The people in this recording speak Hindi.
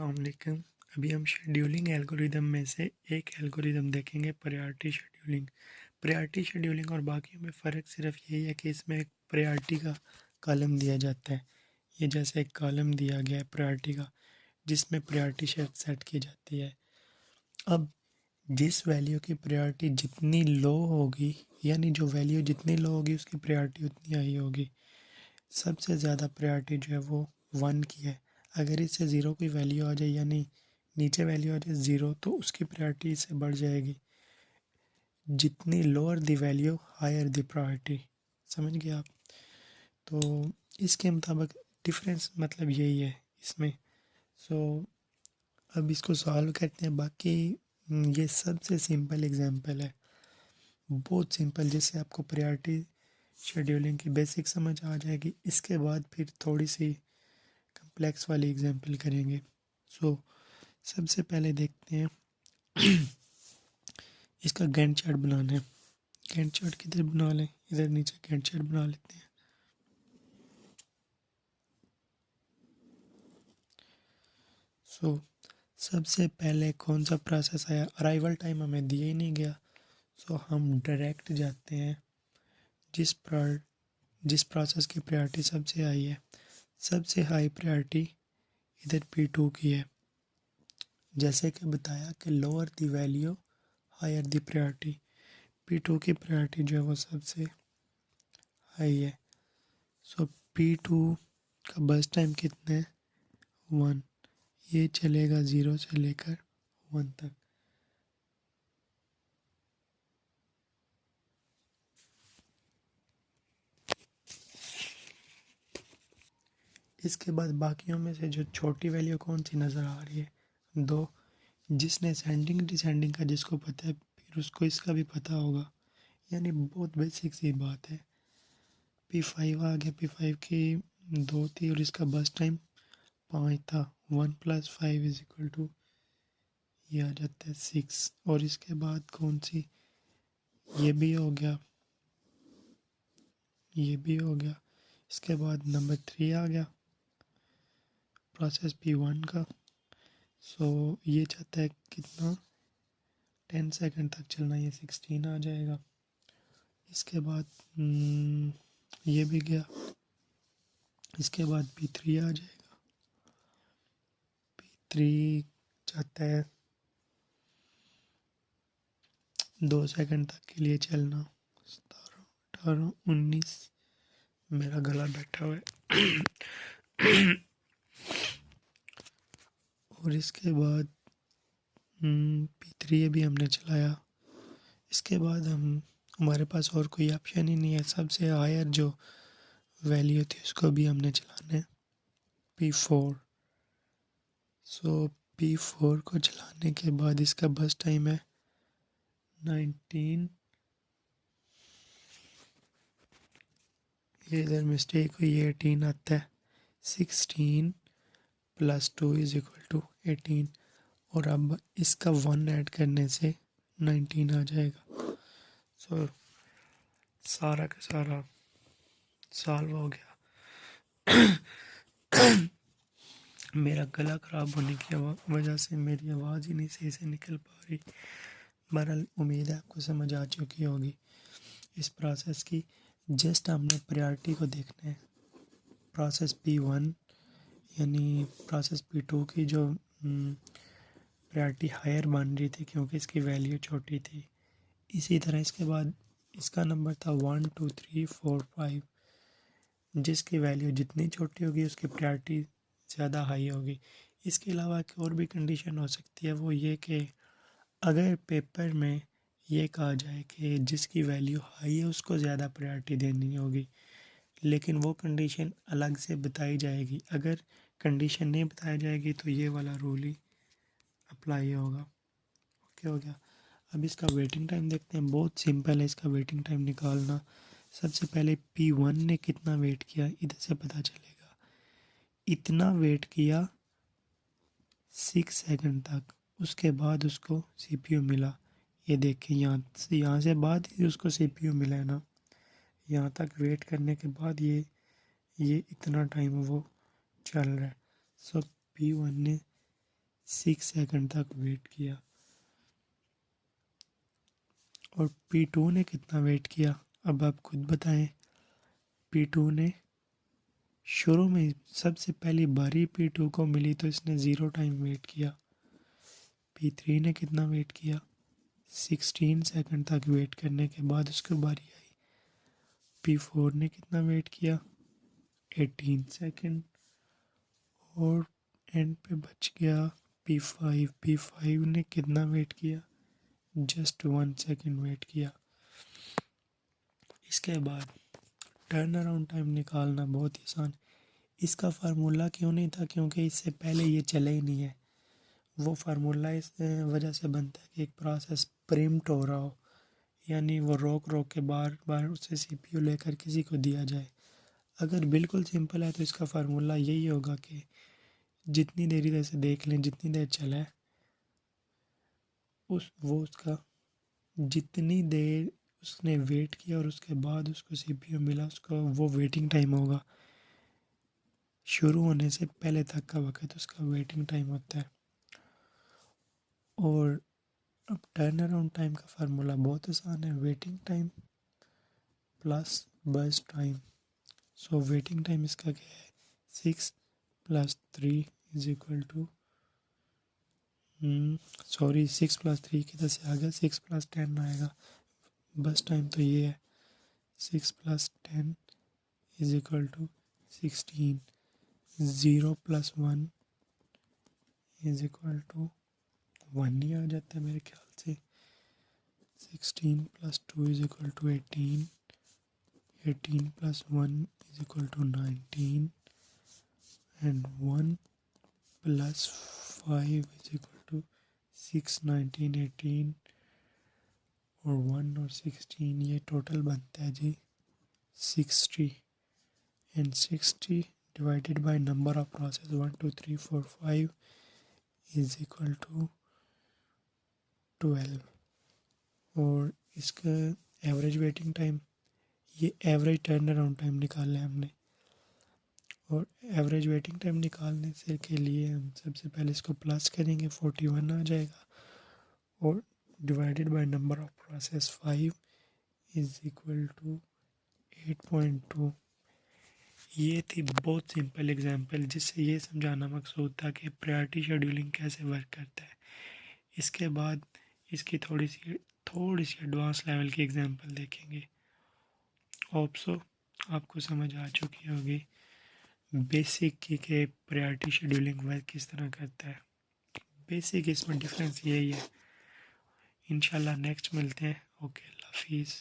अस्सलाम वालेकुम। अभी हम शेड्यूलिंग एल्गोरिदम में से एक एल्गोरिदम देखेंगे, प्रायोरिटी शेड्यूलिंग। प्रायोरिटी शेड्यूलिंग और बाकियों में फ़र्क सिर्फ यही है कि इसमें एक प्रायोरिटी का कॉलम दिया जाता है। ये जैसे एक कॉलम दिया गया है प्रायोरिटी का, जिसमें प्रायोरिटी सेट की जाती है। अब जिस वैल्यू की प्रायोरिटी जितनी लो होगी, यानी जो वैल्यू जितनी लो होगी उसकी प्रायोरिटी उतनी हाई होगी। सबसे ज़्यादा प्रायोरिटी जो है वो 1 की है। अगर इससे ज़ीरो की वैल्यू आ जाए, यानी नीचे वैल्यू आ जाए ज़ीरो, तो उसकी प्रायोरिटी इससे बढ़ जाएगी। जितनी lower the value higher the priority. समझ गए आप? तो इसके मुताबिक डिफरेंस मतलब यही है इसमें। सो अब इसको सॉल्व करते हैं। बाकी ये सबसे सिंपल एग्जांपल है, बहुत सिंपल, जिससे आपको प्रायोरिटी शेड्यूलिंग की बेसिक समझ आ जाएगी। इसके बाद फिर थोड़ी सी कम्प्लेक्स वाली एग्जांपल करेंगे। सो सबसे पहले देखते हैं इसका गैंट चार्ट बनाना है। गैंट चार्ट किधर बना लें? इधर नीचे गैंट चार्ट बना लेते हैं। सो सबसे पहले कौन सा प्रोसेस आया? अराइवल टाइम हमें दिया ही नहीं गया, सो हम डायरेक्ट जाते हैं जिस प्रोसेस की प्रायोरिटी सबसे हाई है। सबसे हाई प्रायोरिटी इधर P2 की है। जैसे कि बताया कि lower the value higher the priority. P2 की प्रायोरिटी जो है वो सबसे हाई है। सो P2 का बस टाइम कितना है? 1। ये चलेगा 0 से लेकर 1 तक। इसके बाद बाकियों में से जो छोटी वैल्यू कौन सी नज़र आ रही है? 2। जिसने असेंडिंग डिसेंडिंग का जिसको पता है, फिर उसको इसका भी पता होगा। यानी बहुत बेसिक सी बात है। P5 आ गया। P5 की 2 थी और इसका बस टाइम 5 था। 1 + 5 = ये आ जाता है 6। और इसके बाद कौन सी? ये भी हो गया, ये भी हो गया। इसके बाद नंबर 3 आ गया, प्रोसेस P1 का। सो ये चाहता है कितना? 10 सेकंड तक चलना, ये 16 आ जाएगा। इसके बाद ये भी गया। इसके बाद P3 आ जाएगा। P3 चाहता है 2 सेकंड तक के लिए चलना। 17, 18, 19। मेरा गला बैठा हुआ है। और इसके बाद P3 भी हमने चलाया। इसके बाद हमारे पास और कोई ऑप्शन ही नहीं है। सबसे हायर जो वैल्यू थी उसको भी हमने चलाना है, P4। सो P4 को चलाने के बाद इसका बस टाइम है 19। ये इधर मिस्टेक हुई, 18 आता है। 16 + 2 = 18। और अब इसका 1 ऐड करने से 19 आ जाएगा। सो सारा का सारा सॉल्व हो गया। मेरा गला ख़राब होने की वजह से मेरी आवाज़ ही नहीं सही से निकल पा रही। बहरहाल उम्मीद है आपको समझ आ चुकी होगी इस प्रोसेस की। जस्ट हमने प्रायोरिटी को देखना है। प्रोसेस P1 यानी प्रोसेस P2 की जो प्रायोरिटी हायर बन रही थी क्योंकि इसकी वैल्यू छोटी थी। इसी तरह इसके बाद इसका नंबर था 1 2 3 4 5। जिसकी वैल्यू जितनी छोटी होगी उसकी प्रायोरिटी ज़्यादा हाई होगी। इसके अलावा एक और भी कंडीशन हो सकती है, वो ये कि अगर पेपर में ये कहा जाए कि जिसकी वैल्यू हाई है उसको ज़्यादा प्रायोरिटी देनी होगी, लेकिन वो कंडीशन अलग से बताई जाएगी। अगर कंडीशन नहीं बताई जाएगी तो ये वाला रूल ही अप्लाई होगा। ओके हो गया। अब इसका वेटिंग टाइम देखते हैं। बहुत सिंपल है इसका वेटिंग टाइम निकालना। सबसे पहले P1 ने कितना वेट किया इधर से पता चलेगा। इतना वेट किया 6 सेकंड तक। उसके बाद उसको CPU मिला। ये देखिए यहाँ से बाद ही उसको CPU मिला है ना। यहाँ तक वेट करने के बाद ये इतना टाइम वो चल रहा है। सो P1 ने 6 सेकंड तक वेट किया। और P2 ने कितना वेट किया, अब आप खुद बताएं। P2 ने शुरू में सबसे पहली बारी P2 को मिली तो इसने 0 टाइम वेट किया। P3 ने कितना वेट किया, 16 सेकंड तक वेट करने के बाद उसकी बारी आई। P4 ने कितना वेट किया, 18 सेकंड। और एंड पे बच गया P5। P5 ने कितना वेट किया, जस्ट 1 सेकंड वेट किया। इसके बाद टर्न अराउंड टाइम निकालना बहुत ही आसान। इसका फार्मूला क्यों नहीं था, क्योंकि इससे पहले ये चला ही नहीं है। वो फार्मूला इस वजह से बनता है कि एक प्रोसेस प्रिम्प्ट हो रहा हो, यानी वो रोक रोक के बार बार उसे सीपीयू लेकर किसी को दिया जाए। अगर बिल्कुल सिंपल है तो इसका फार्मूला यही होगा कि जितनी देर इधर से देख लें, जितनी देर चला है उसका जितनी देर उसने वेट किया और उसके बाद उसको सीपीयू मिला, उसका वो वेटिंग टाइम होगा। शुरू होने से पहले तक का वक्त उसका वेटिंग टाइम होता है। और अब टर्न अराउंड टाइम का फार्मूला बहुत आसान है, waiting time plus burst time. So waiting time इसका क्या है, 6 + 3 इज इक्वल टू 6 + 3 किधर से आ गया, 6 + 10 आएगा। बस टाइम तो ये है, 6 + 10 is equal to 16। 0 + 1 is equal to 1 ही आ जाता है मेरे ख्याल से। 16 + 2 is equal to 18। 18 + 1 is equal to 19 and 1 + 5 is equal to 6। 19, 18 और 1 और 16, ये टोटल बनता है जी 60। And 60 divided by number of process 1 2 3 4 5 is equal to 12। और इसका एवरेज वेटिंग टाइम, ये एवरेज टर्न अराउंड टाइम निकालना है हमने। और एवरेज वेटिंग टाइम निकालने से के लिए हम सबसे पहले इसको प्लस करेंगे, 41 आ जाएगा। और divided by number of process 5 is equal to 8.2। ये थी बहुत सिंपल एग्जांपल, जिससे ये समझाना मकसूद था कि प्रायोरिटी शेड्यूलिंग कैसे वर्क करता है। इसके बाद इसकी थोड़ी सी एडवांस लेवल की एग्जांपल देखेंगे। होप सो आपको समझ आ चुकी होगी बेसिक की के प्रायोरिटी शेड्यूलिंग वर्क किस तरह करता है। बेसिक इसमें डिफरेंस यही है। इंशाल्लाह नेक्स्ट मिलते हैं। ओके, अल्लाह हाफिज़।